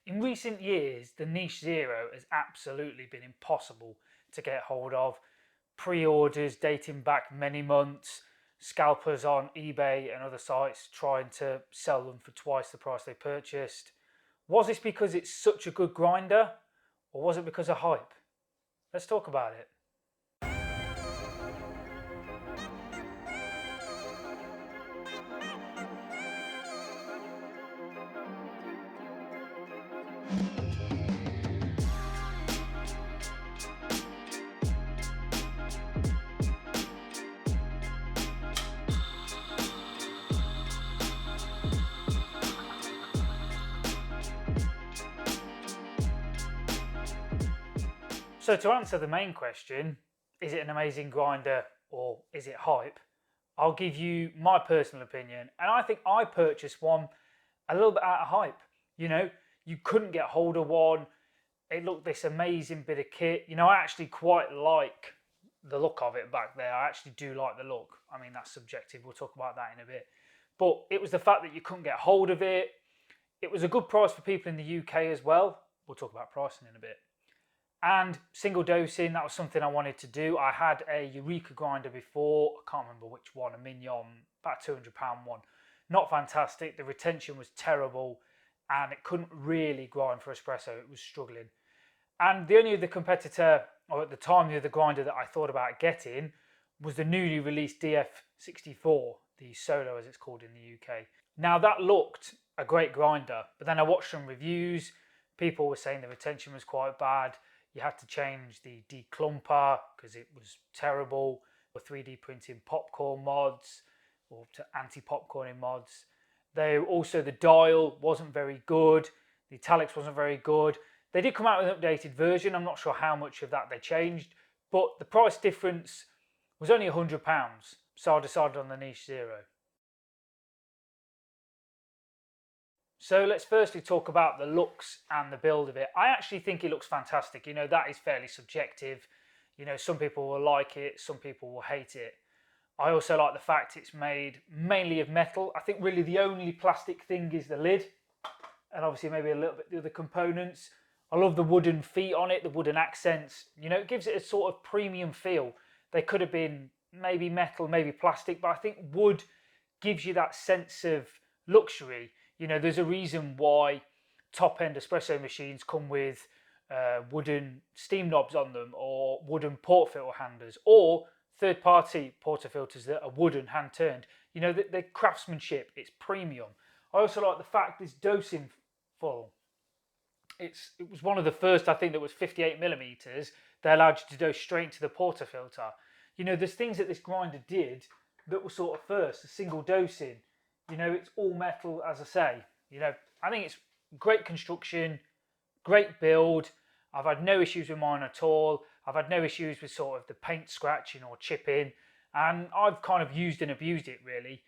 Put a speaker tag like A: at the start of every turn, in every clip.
A: In recent years, the Niche Zero has absolutely been impossible to get hold of. Pre-orders dating back many months, scalpers on eBay and other sites trying to sell them for twice the price they purchased. Was this because it's such a good grinder, or was it because of hype? Let's talk about it. So to answer the main question, is it an amazing grinder or is it hype? I'll give you my personal opinion, and I think I purchased one a little bit out of hype. You know, you couldn't get hold of one. It looked this amazing bit of kit. You know, I actually quite like the look of it back there. I actually do like the look. I mean, that's subjective. We'll talk about that in a bit. But it was the fact that you couldn't get hold of it. It was a good price for people in the UK as well. We'll talk about pricing in a bit. And single dosing, that was something I wanted to do. I had a Eureka grinder before. I can't remember which one, a Mignon, about £200 one. Not fantastic. The retention was terrible and it couldn't really grind for espresso. It was struggling. And the only other competitor, or at the time the other grinder that I thought about getting, was the newly released DF64, the Solo as it's called in the UK. Now that looked a great grinder, but then I watched some reviews. People were saying the retention was quite bad. You had to change the declumper because it was terrible. Or 3D printing popcorn mods or to anti-popcorning mods. The dial wasn't very good. The italics wasn't very good. They did come out with an updated version. I'm not sure how much of that they changed, but the price difference was only £100. So I decided on the Niche Zero. So let's firstly talk about the looks and the build of it. I actually think it looks fantastic. You know, that is fairly subjective. You know, some people will like it, some people will hate it. I also like the fact it's made mainly of metal. I think really the only plastic thing is the lid, and obviously maybe a little bit the other components. I love the wooden feet on it, the wooden accents. You know, it gives it a sort of premium feel. They could have been maybe metal, maybe plastic, but I think wood gives you that sense of luxury. You know, there's a reason why top-end espresso machines come with wooden steam knobs on them, or wooden portafilter handers, or third-party portafilters that are wooden, hand-turned. You know, the craftsmanship, it's premium. I also like the fact this dosing full. It was one of the first, I think, that was 58 millimeters. They allowed you to dose straight into the portafilter. You know, there's things that this grinder did that were sort of first, the single dosing. You know, it's all metal, as I say. You know, I think it's great construction, great build. I've had no issues with mine at all. I've had no issues with sort of the paint scratching or chipping. And I've kind of used and abused it, really.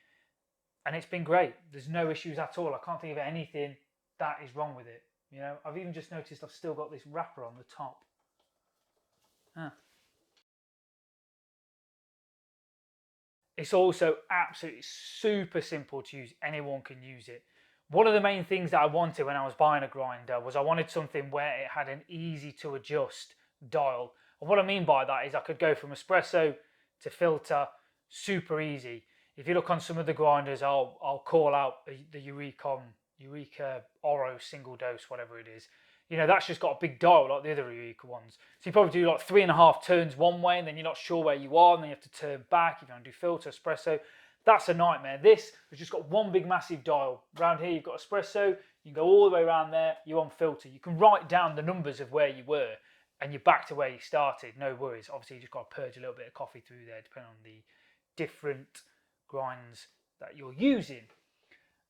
A: And it's been great. There's no issues at all. I can't think of anything that is wrong with it. You know, I've even just noticed I've still got this wrapper on the top. It's also absolutely super simple to use. Anyone can use it. One of the main things that I wanted when I was buying a grinder was I wanted something where it had an easy to adjust dial. And what I mean by that is I could go from espresso to filter super easy. If you look on some of the grinders, I'll call out the Eureka Oro single dose, whatever it is. You know, that's just got a big dial like the other Eureka ones. So you probably do like 3.5 turns one way and then you're not sure where you are and then you have to turn back if you want to do filter, espresso. That's a nightmare. This has just got one big massive dial. Around here you've got espresso, you can go all the way around there, you're on filter. You can write down the numbers of where you were and you're back to where you started, no worries. Obviously you just got to purge a little bit of coffee through there depending on the different grinds that you're using.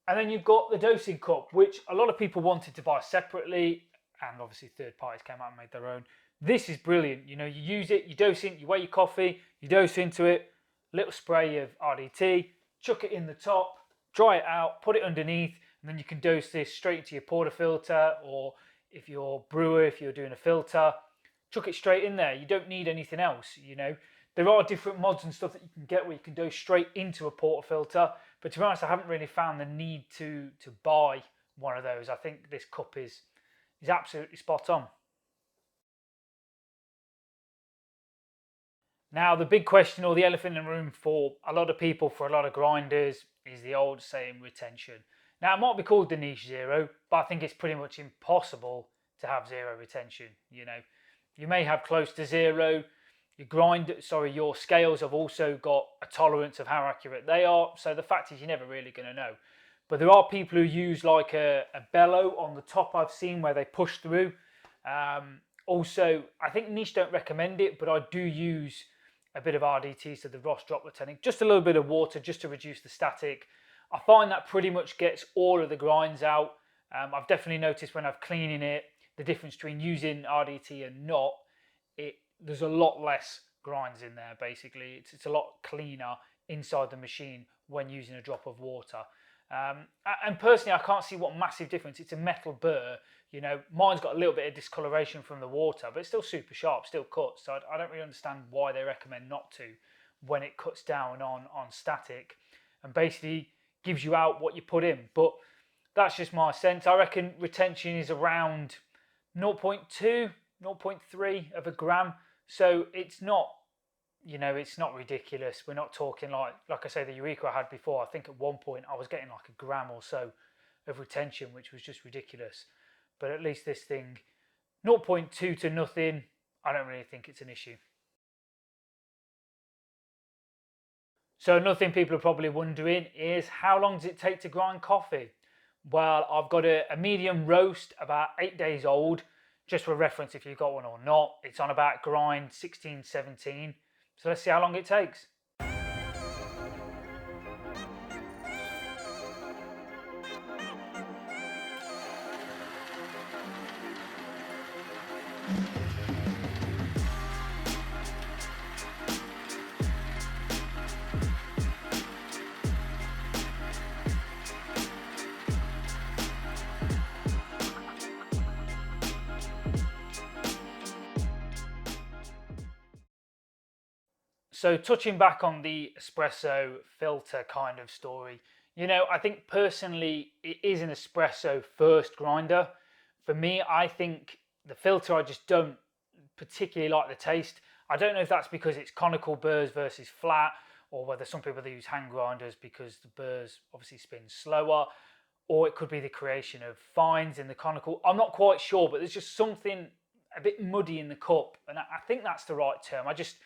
A: And then you've got the dosing cup, which a lot of people wanted to buy separately, and obviously third parties came out and made their own. This is brilliant. You know, you use it, you dose it, you weigh your coffee, you dose into it, little spray of RDT, chuck it in the top, dry it out, put it underneath, and then you can dose this straight into your portafilter, or if you're a brewer, if you're doing a filter, chuck it straight in there. You don't need anything else, you know. There are different mods and stuff that you can get where you can dose straight into a portafilter, but to be honest, I haven't really found the need to buy one of those. I think this cup is is absolutely spot on. Now, the big question or the elephant in the room for a lot of people, for a lot of grinders, is the old saying retention. Now, it might be called the niche zero, but I think it's pretty much impossible to have zero retention. You know, you may have close to zero. Your scales have also got a tolerance of how accurate they are. So the fact is, you're never really going to know. But there are people who use like a bellow on the top I've seen where they push through. Also, I think niche don't recommend it, but I do use a bit of RDT, so the Ross droplet technique, just a little bit of water just to reduce the static. I find that pretty much gets all of the grinds out. I've definitely noticed when I'm cleaning it, the difference between using RDT and not, there's a lot less grinds in there basically. It's a lot cleaner inside the machine when using a drop of water. And personally, I can't see what massive difference. It's a metal burr. You know, mine's got a little bit of discoloration from the water, but it's still super sharp, still cuts. So I don't really understand why they recommend not to when it cuts down on static and basically gives you out what you put in. But that's just my sense. I reckon retention is around 0.2, 0.3 of a gram. So it's not, you know, it's not ridiculous. We're not talking like I say, the Eureka I had before. I think at one point I was getting like a gram or so of retention, which was just ridiculous. But at least this thing, 0.2 to nothing, I don't really think it's an issue. So another thing people are probably wondering is, how long does it take to grind coffee? Well, I've got a medium roast, about 8 days old. Just for reference, if you've got one or not, it's on about grind 16, 17. So let's see how long it takes. So touching back on the espresso filter kind of story, you know, I think personally it is an espresso first grinder. For me, I think the filter, I just don't particularly like the taste. I don't know if that's because it's conical burrs versus flat, or whether some people they use hand grinders because the burrs obviously spin slower, or it could be the creation of fines in the conical. I'm not quite sure, but there's just something a bit muddy in the cup, and I think that's the right term. I just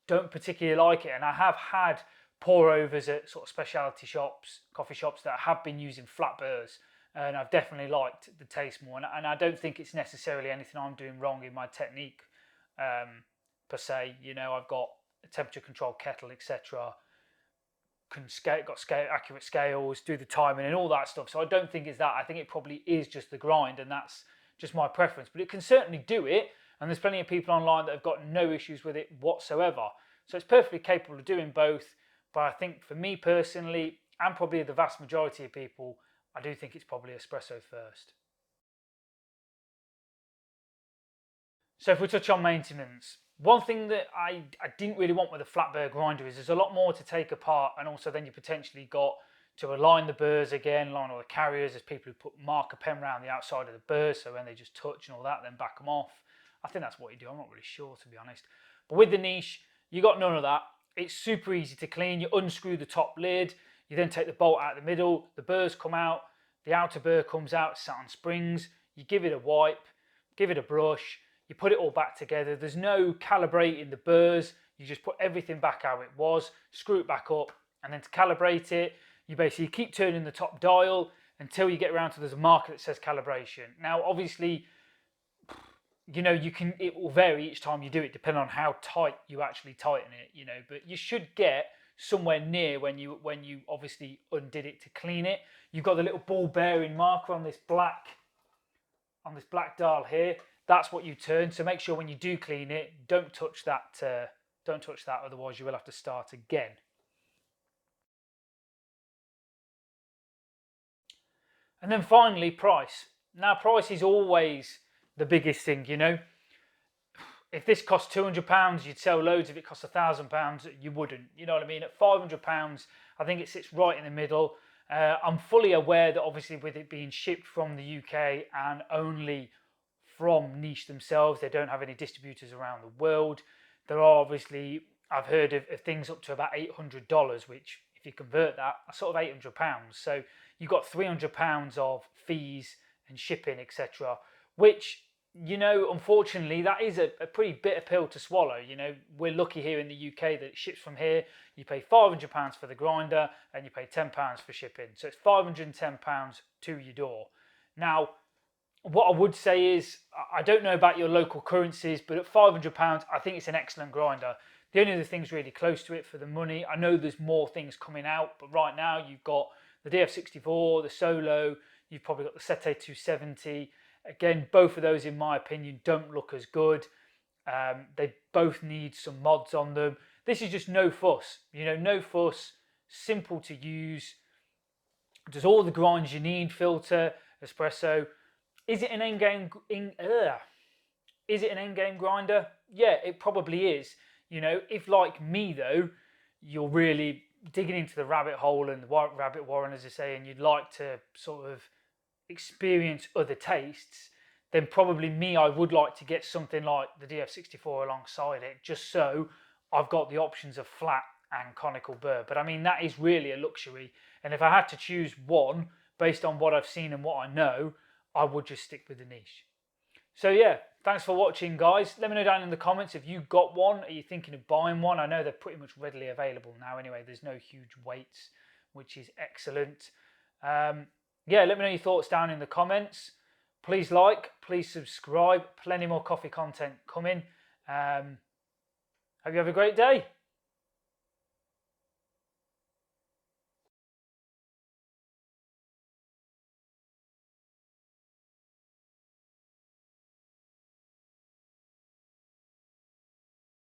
A: don't particularly like it, and I have had pour overs at sort of specialty shops, coffee shops that have been using flat burrs, and I've definitely liked the taste more, and I don't think it's necessarily anything I'm doing wrong in my technique per se. You know, I've got a temperature control kettle, etc. Got accurate scales, do the timing and all that stuff, so I don't think it's that. I think it probably is just the grind, and that's just my preference, but it can certainly do it. And there's plenty of people online that have got no issues with it whatsoever. So it's perfectly capable of doing both. But I think for me personally, and probably the vast majority of people, I do think it's probably espresso first. So if we touch on maintenance, one thing that I didn't really want with a flat burr grinder is there's a lot more to take apart, and also then you potentially got to align the burrs again, align all the carriers. There's people who put marker pen around the outside of the burrs, so when they just touch and all that, then back them off. I think that's what you do. I'm not really sure, to be honest. But with the niche, you got none of that. It's super easy to clean. You unscrew the top lid. You then take the bolt out of the middle. The burrs come out. The outer burr comes out, sat on springs. You give it a wipe, give it a brush. You put it all back together. There's no calibrating the burrs. You just put everything back how it was, screw it back up, and then to calibrate it, you basically keep turning the top dial until you get around to there's a marker that says calibration. Now, obviously, you know, it will vary each time you do it depending on how tight you actually tighten it, you know, but you should get somewhere near when you obviously undid it to clean it. You've got the little ball bearing marker on this black dial here. That's what you turn, so make sure when you do clean it, don't touch that, otherwise you will have to start again. And then finally, price. Now, price is always the biggest thing, you know. If this cost £200, you'd sell loads. If it cost £1,000, you wouldn't. You know what I mean? At £500, I think it sits right in the middle. I'm fully aware that obviously with it being shipped from the UK and only from niche themselves. They don't have any distributors around the world. There are obviously, I've heard of things up to about $800, which if you convert that, are sort of £800. So you've got £300 of fees and shipping, etc. Which, you know, unfortunately, that is a pretty bitter pill to swallow. You know, we're lucky here in the UK that it ships from here. You pay £500 for the grinder and you pay £10 for shipping. So it's £510 to your door. Now, what I would say is, I don't know about your local currencies, but at £500, I think it's an excellent grinder. The only other things really close to it for the money, I know there's more things coming out, but right now you've got the DF64, the Solo, you've probably got the Sete 270. Again, both of those, in my opinion, don't look as good. They both need some mods on them. This is just no fuss, you know, no fuss, simple to use, does all the grinds you need, filter, espresso. Is it an Is it an endgame grinder? Yeah, it probably is. You know, if like me though, you're really digging into the rabbit hole and the rabbit warren, as I say, and you'd like to sort of experience other tastes, then probably me, I would like to get something like the DF64 alongside it, just so I've got the options of flat and conical burr. But I mean, that is really a luxury. And if I had to choose one based on what I've seen and what I know, I would just stick with the niche. So yeah, thanks for watching, guys. Let me know down in the comments if you got one. Are you thinking of buying one? I know they're pretty much readily available now anyway. There's no huge waits, which is excellent. Yeah, let me know your thoughts down in the comments. Please like, please subscribe. Plenty more coffee content coming. Hope you have a great day.